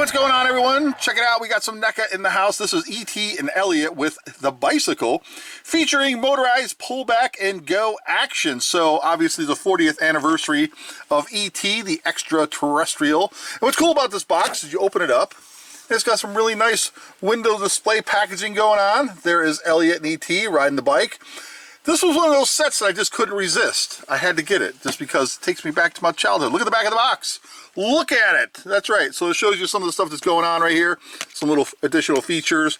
what's going on, everyone? Check it out. We got some NECA in the house. This is E.T. and Elliot with the bicycle, featuring motorized pullback and go action. So obviously the 40th anniversary of E.T., the extraterrestrial. And what's cool about this box is you open it up, it's got some really nice window display packaging going on. There is Elliot and E.T. riding the bike. This was one of those sets that I just couldn't resist. I had to get it just because it takes me back to my childhood. Look at the back of the box. Look at it. That's right. So it shows you some of the stuff that's going on right here. Some little additional features.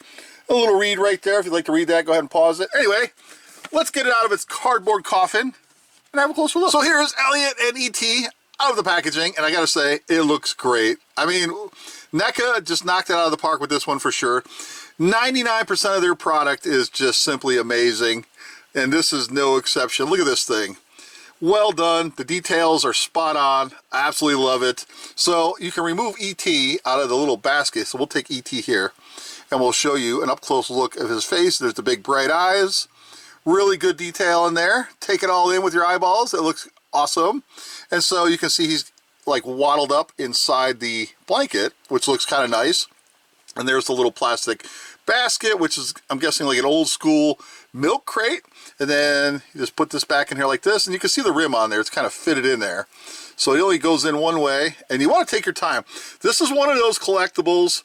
A little read right there. If you'd like to read that, go ahead and pause it. Anyway, let's get it out of its cardboard coffin and have a closer look. So here's Elliot and E.T. out of the packaging, and I gotta say, it looks great. I mean, NECA just knocked it out of the park with this one for sure. 99% of their product is just simply amazing. And this is no exception. Look at this thing. Well done. The details are spot on. I absolutely love it. So you can remove E.T. out of the little basket. So we'll take E.T. here and we'll show you an up-close look of his face. There's the big bright eyes. Really good detail in there. Take it all in with your eyeballs. It looks awesome. And so you can see he's like waddled up inside the blanket, which looks kind of nice. And there's the little plastic basket, which is, I'm guessing, like an old school milk crate. And then you just put this back in here like this, and you can see the rim on there. It's kind of fitted in there. So it only goes in one way, and you want to take your time. This is one of those collectibles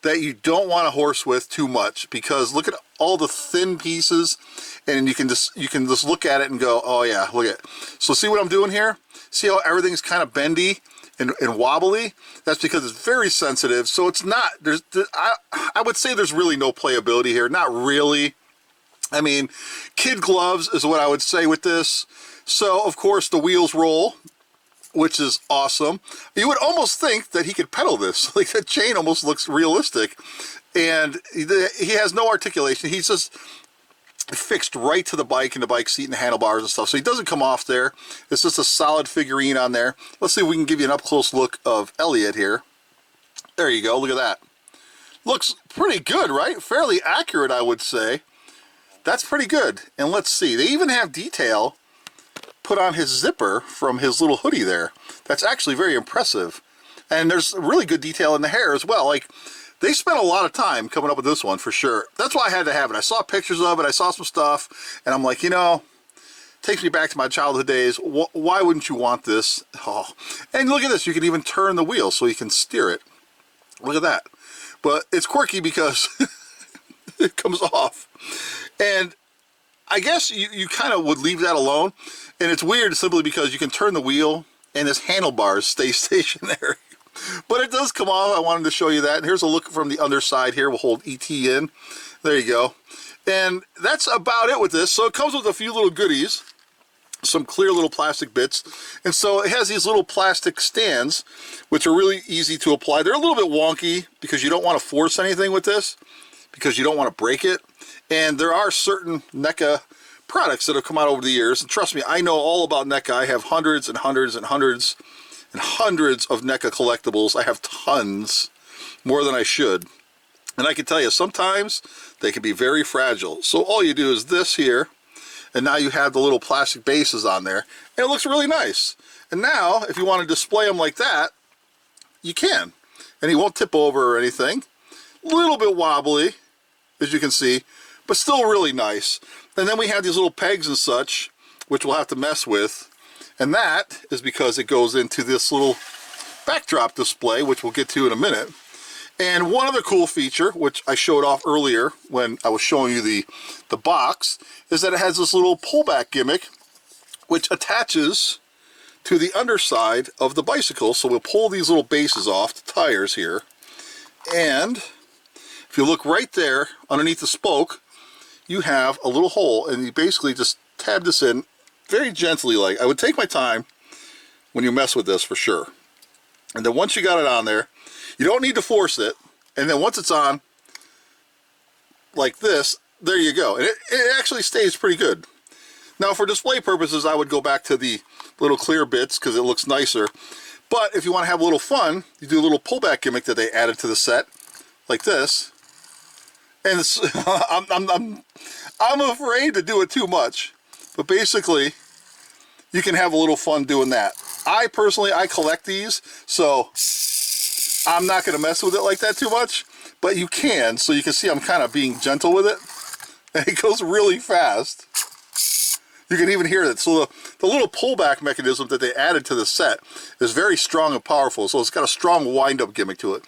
that you don't want to horse with too much, because look at all the thin pieces, and you can just look at it and go, oh yeah, look at it. So see what I'm doing here? See how everything's kind of bendy and wobbly? That's because it's very sensitive. So it's not, I would say there's really no playability here. Not really. I mean, kid gloves is what I would say with this. So of course the wheels roll, which is awesome. You would almost think that he could pedal this. Like, the chain almost looks realistic. And he has no articulation. He's just fixed right to the bike and the bike seat and the handlebars and stuff. So he doesn't come off there. It's just a solid figurine on there. Let's see if we can give you an up-close look of Elliot here. There you go. Look at that. Looks pretty good, right? Fairly accurate, I would say. That's pretty good. And let's see. They even have detail put on his zipper from his little hoodie there. That's actually very impressive. And there's really good detail in the hair as well. Like, they spent a lot of time coming up with this one for sure. That's why I had to have it. I saw pictures of it. I saw some stuff. And I'm like, you know, takes me back to my childhood days. Why wouldn't you want this? Oh. And look at this. You can even turn the wheel so you can steer it. Look at that. But it's quirky because it comes off. And I guess you kind of would leave that alone. And it's weird simply because you can turn the wheel and his handlebars stay stationary. But it does come off. I wanted to show you that. And here's a look from the underside here. We'll hold E.T. in. There you go. And that's about it with this. So it comes with a few little goodies. Some clear little plastic bits. And so it has these little plastic stands, which are really easy to apply. They're a little bit wonky because you don't want to force anything with this, because you don't want to break it. And there are certain NECA products that have come out over the years. And trust me, I know all about NECA. I have hundreds and hundreds and hundreds and hundreds of NECA collectibles. I have tons, more than I should. And I can tell you, sometimes they can be very fragile. So all you do is this here, and now you have the little plastic bases on there, and it looks really nice. And now, if you want to display them like that, you can. And he won't tip over or anything. A little bit wobbly, as you can see, but still really nice. And then we have these little pegs and such, which we'll have to mess with. And that is because it goes into this little backdrop display, which we'll get to in a minute. And one other cool feature, which I showed off earlier when I was showing you the box, is that it has this little pullback gimmick, which attaches to the underside of the bicycle. So we'll pull these little bases off, the tires here. And if you look right there underneath the spoke, you have a little hole, and you basically just tab this in very gently. Like, I would take my time when you mess with this for sure. And then once you got it on there, you don't need to force it. And then once it's on like this, there you go. And it actually stays pretty good. Now, for display purposes, I would go back to the little clear bits because it looks nicer. But if you want to have a little fun, you do a little pullback gimmick that they added to the set, like this. And it's, I'm afraid to do it too much, but basically you can have a little fun doing that. I personally collect these, so I'm not going to mess with it like that too much, but you can. So you can see I'm kind of being gentle with it. And it goes really fast. You can even hear it. So the little pullback mechanism that they added to the set is very strong and powerful. So it's got a strong wind-up gimmick to it.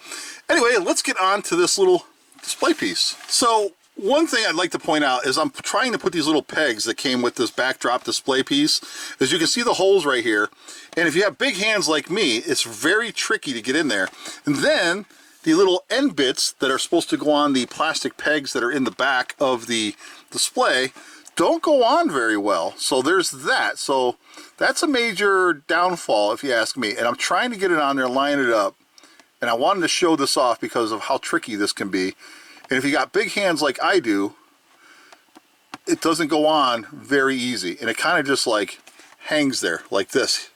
Anyway, let's get on to this little display piece. So one thing I'd like to point out is I'm trying to put these little pegs that came with this backdrop display piece. As you can see the holes right here. And if you have big hands like me, it's very tricky to get in there. And then the little end bits that are supposed to go on the plastic pegs that are in the back of the display don't go on very well. So there's that. So that's a major downfall if you ask me. And I'm trying to get it on there, line it up. And I wanted to show this off because of how tricky this can be. And if you got big hands like I do, it doesn't go on very easy. And it kind of just like hangs there like this.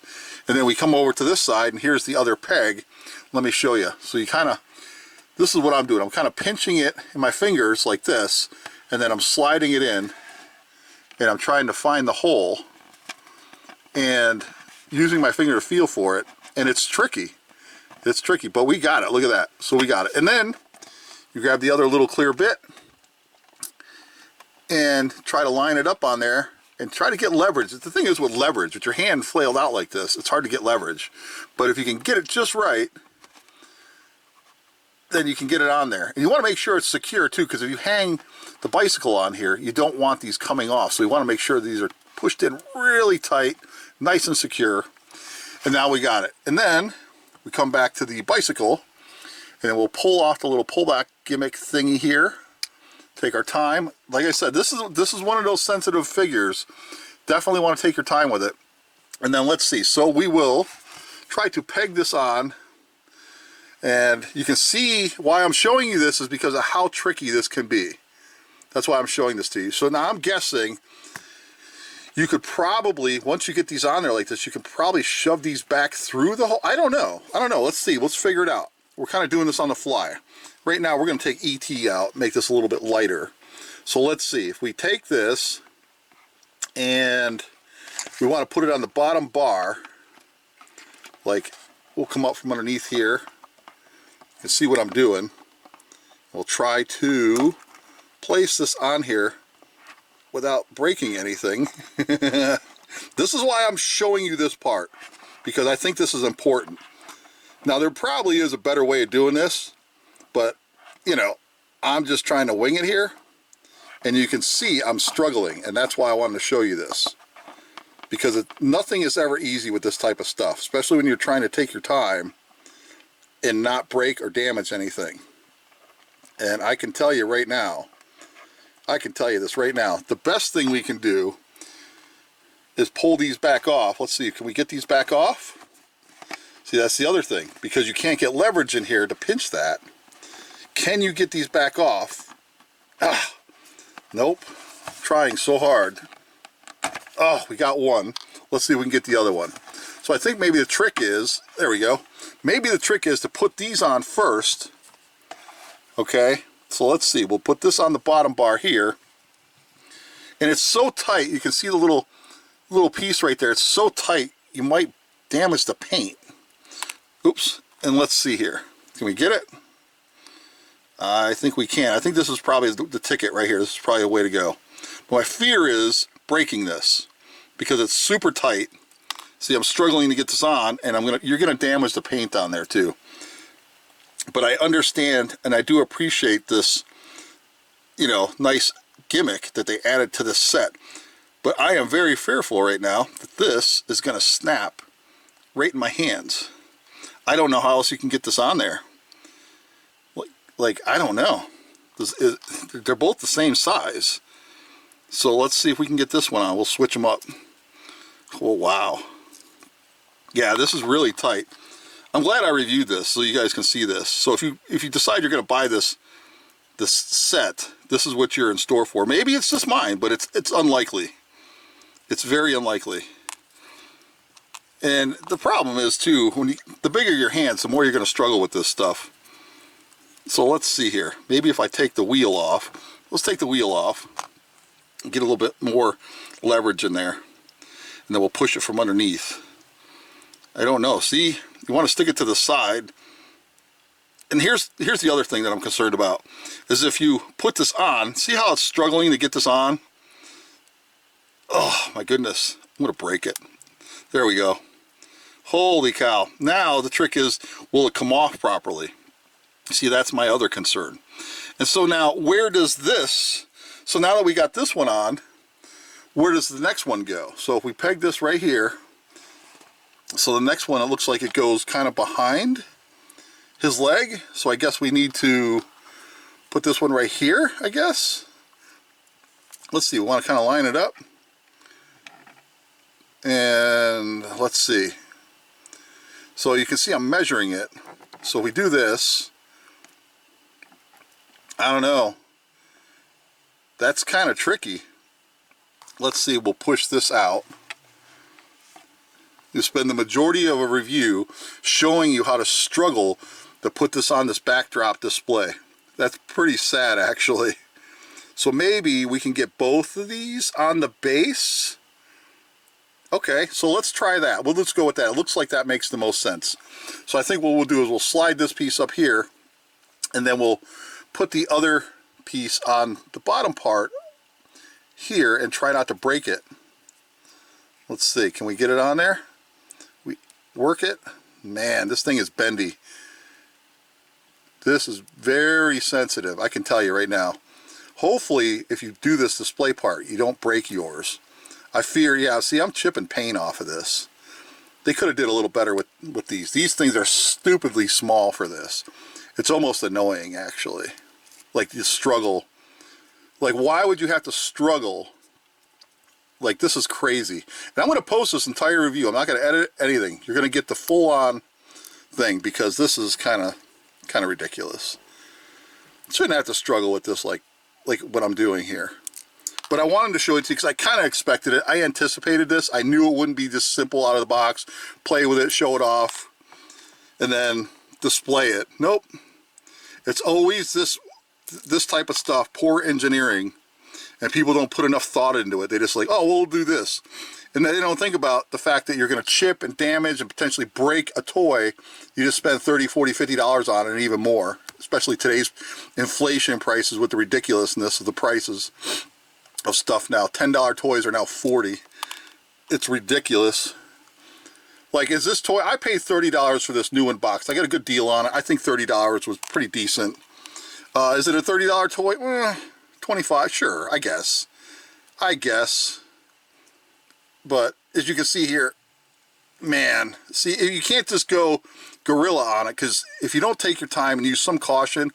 And then we come over to this side and here's the other peg. Let me show you. So you kind of, this is what I'm doing. I'm kind of pinching it in my fingers like this. And then I'm sliding it in. And I'm trying to find the hole. And using my finger to feel for it. And it's tricky. It's tricky, but we got it. Look at that. So we got it. And then you grab the other little clear bit and try to line it up on there and try to get leverage. The thing is with leverage, with your hand flailed out like this, it's hard to get leverage. But if you can get it just right, then you can get it on there. And you want to make sure it's secure too, because if you hang the bicycle on here, you don't want these coming off. So you want to make sure these are pushed in really tight, nice and secure. And now we got it. And then we come back to the bicycle and then we'll pull off the little pullback gimmick thingy here. Take our time. Like I said, this is one of those sensitive figures. Definitely want to take your time with it. And then let's see. So we will try to peg this on. And you can see why I'm showing you this is because of how tricky this can be. That's why I'm showing this to you. So now I'm guessing you could probably, once you get these on there like this, you can probably shove these back through the hole. I don't know. Let's see. Let's figure it out. We're kind of doing this on the fly. Right now we're going to take ET out, make this a little bit lighter. So let's see. If we take this and we want to put it on the bottom bar, like we'll come up from underneath here and see what I'm doing. We'll try to place this on here without breaking anything. This is why I'm showing you this part, because I think this is important. Now there probably is a better way of doing this, but you know, I'm just trying to wing it here, and you can see I'm struggling, and that's why I wanted to show you this, because nothing is ever easy with this type of stuff, especially when you're trying to take your time and not break or damage anything. And I can tell you right now, the best thing we can do is pull these back off. Let's see, can we get these back off? See, that's the other thing, because you can't get leverage in here to pinch that. Can you get these back off? Ah, nope. Trying so hard. Oh, we got one. Let's see if we can get the other one. So I think maybe the trick is, there we go. Maybe the trick is to put these on first. Okay, so let's see. We'll put this on the bottom bar here. And it's so tight, you can see the little piece right there. It's so tight, you might damage the paint. Oops, and let's see here. Can we get it? I think we can. I think this is probably the ticket right here. This is probably a way to go. But my fear is breaking this because it's super tight. See, I'm struggling to get this on, and you're gonna damage the paint on there too. But I understand, and I do appreciate this, you know, nice gimmick that they added to this set. But I am very fearful right now that this is gonna snap right in my hands. I don't know how else you can get this on there. Like I don't know. They're both the same size. So let's see if we can get this one on. We'll switch them up. Oh, wow. Yeah, this is really tight. I'm glad I reviewed this so you guys can see this. So if you decide you're going to buy this set, this is what you're in store for. Maybe it's just mine, but it's unlikely. It's very unlikely. And the problem is too, the bigger your hands, the more you're going to struggle with this stuff. So let's see here. Maybe if I take the wheel off, let's take the wheel off and get a little bit more leverage in there. And then we'll push it from underneath. I don't know. See, you want to stick it to the side And here's the other thing that I'm concerned about, is if you put this on, see how it's struggling to get this on? Oh my goodness, I'm gonna break it. There we go. Holy cow. Now the trick is, will it come off properly? See, that's my other concern. And so now, where does this, so now that we got this one on, where does the next one go? So if we peg this right here, so the next one, it looks like it goes kind of behind his leg. So I guess we need to put this one right here, I guess. Let's see, we want to kind of line it up. And let's see. So you can see I'm measuring it. So if we do this, I don't know. That's kind of tricky. Let's see, we'll push this out. You spend the majority of a review showing you how to struggle to put this on this backdrop display. That's pretty sad, actually. So maybe we can get both of these on the base. Okay, so let's try that. Well, let's go with that. It looks like that makes the most sense. So I think what we'll do is we'll slide this piece up here, and then we'll put the other piece on the bottom part here and try not to break it. Let's see, can we get it on there? We work it? Man, this thing is bendy. This is very sensitive, I can tell you right now. Hopefully, if you do this display part, you don't break yours. I fear, yeah, see, I'm chipping paint off of this. They could have did a little better with these. These things are stupidly small for this. It's almost annoying, actually. Like, you struggle. Like, why would you have to struggle? Like, this is crazy. And I'm going to post this entire review. I'm not going to edit anything. You're going to get the full-on thing, because this is kind of ridiculous. Shouldn't have to struggle with this like what I'm doing here. But I wanted to show it to you because I kind of expected it. I anticipated this. I knew it wouldn't be just simple out of the box. Play with it, show it off, and then display it. Nope. It's always this type of stuff, poor engineering, and people don't put enough thought into it. They just like, oh, we'll do this. And they don't think about the fact that you're going to chip and damage and potentially break a toy. You just spend $30, $40, $50 on it, and even more. Especially today's inflation prices with the ridiculousness of the prices of stuff now. $10 toys are now $40. It's ridiculous. Like, is this toy, I paid $30 for this new one box. I got a good deal on it. I think $30 was pretty decent. Is it a $30 toy? $25, sure, I guess. But as you can see here, man, see, you can't just go gorilla on it, because if you don't take your time and use some caution,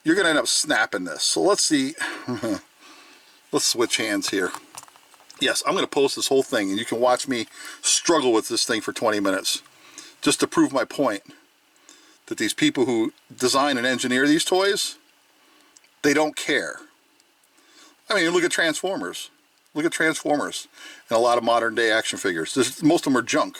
you're going to end up snapping this. So let's see. Let's switch hands here. Yes, I'm going to post this whole thing, and you can watch me struggle with this thing for 20 minutes just to prove my point that these people who design and engineer these toys, they don't care. I mean, look at Transformers. Look at Transformers and a lot of modern day action figures. Most of them are junk.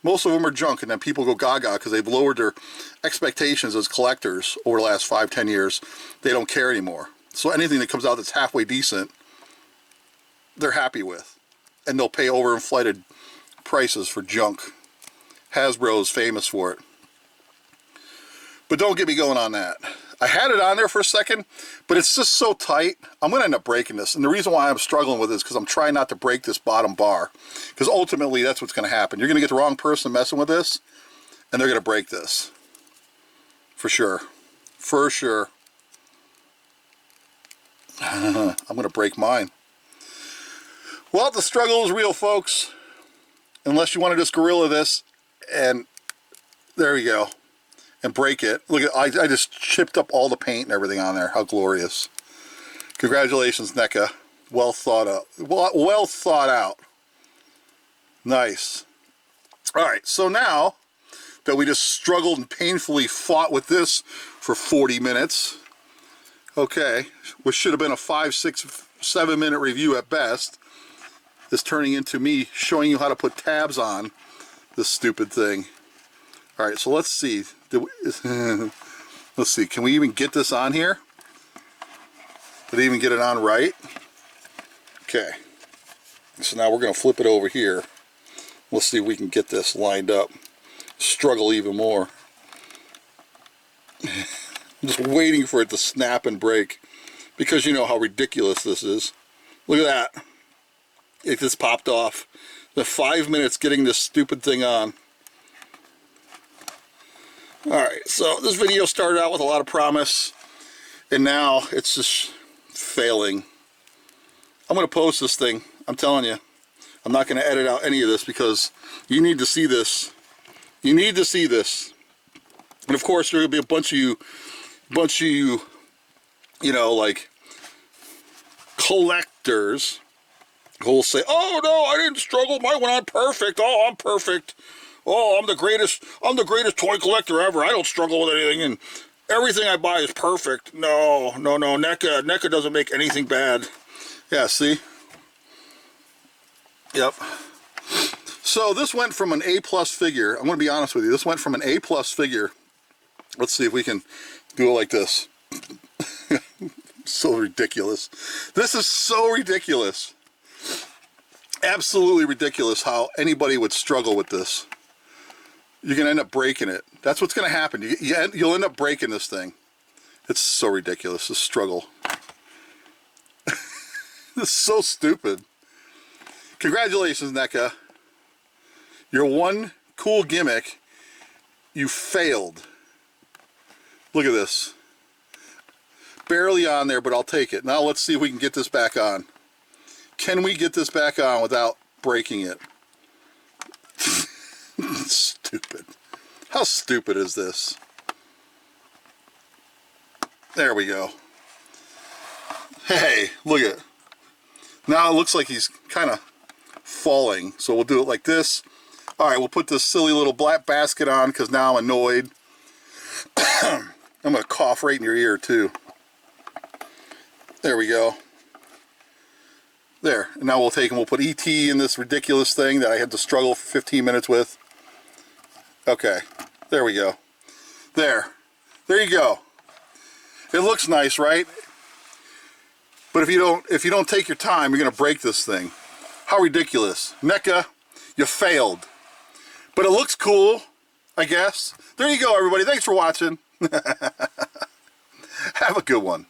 Most of them are junk, and then people go gaga because they've lowered their expectations as collectors over the last 5-10 years. They don't care anymore. So anything that comes out that's halfway decent, they're happy with. And they'll pay overinflated prices for junk. Hasbro's famous for it. But don't get me going on that. I had it on there for a second, but it's just so tight, I'm going to end up breaking this. And the reason why I'm struggling with it is because I'm trying not to break this bottom bar. Because ultimately, that's what's going to happen. You're going to get the wrong person messing with this, and they're going to break this. For sure. For sure. I'm going to break mine. Well, the struggle is real, folks. Unless you want to just gorilla this, and there you go. And break it. Look at, I just chipped up all the paint and everything on there. How glorious. Congratulations, NECA. Well thought out. Well thought out. Nice. Alright, so now that we just struggled and painfully fought with this for 40 minutes, okay, which should have been a 5, 6, 7 minute review at best, is turning into me showing you how to put tabs on this stupid thing. Alright, so let's see. Let's see, can we even get this on here? Did I even get it on right? Okay. So now we're going to flip it over here. Let's see if we can get this lined up. Struggle even more. Just waiting for it to snap and break, because you know how ridiculous this is. Look at that. It just popped off. The 5 minutes getting this stupid thing on. Alright, so this video started out with a lot of promise, and now it's just failing. I'm going to post this thing. I'm telling you. I'm not going to edit out any of this because you need to see this. You need to see this. And of course there will be a bunch of you, you know, like collectors who will say, "Oh no, I didn't struggle. Mine went on perfect. Oh, I'm perfect. Oh, I'm the greatest toy collector ever. I don't struggle with anything, and everything I buy is perfect." No, NECA doesn't make anything bad. Yeah, see? Yep. So this went from an A+ figure. I'm going to be honest with you. This went from an A+ figure. Let's see if we can do it like this. So ridiculous. This is so ridiculous. Absolutely ridiculous how anybody would struggle with this. You're going to end up breaking it. That's what's going to happen. You'll end up breaking this thing. It's so ridiculous, this struggle. This is so stupid. Congratulations, NECA. Your one cool gimmick, you failed. Look at this. Barely on there, but I'll take it. Now let's see if we can get this back on. Can we get this back on without breaking it? Stupid. How stupid is this? There we go. Hey, look at it. Now it looks like he's kind of falling, so we'll do it like this. All right, we'll put this silly little black basket on because now I'm annoyed. I'm going to cough right in your ear too. There we go. There. And now we'll take and we'll put ET in this ridiculous thing that I had to struggle for 15 minutes with. Okay. There we go. There. There you go. It looks nice, right? But if you don't take your time, you're going to break this thing. How ridiculous. NECA, you failed. But it looks cool, I guess. There you go, everybody. Thanks for watching. Have a good one.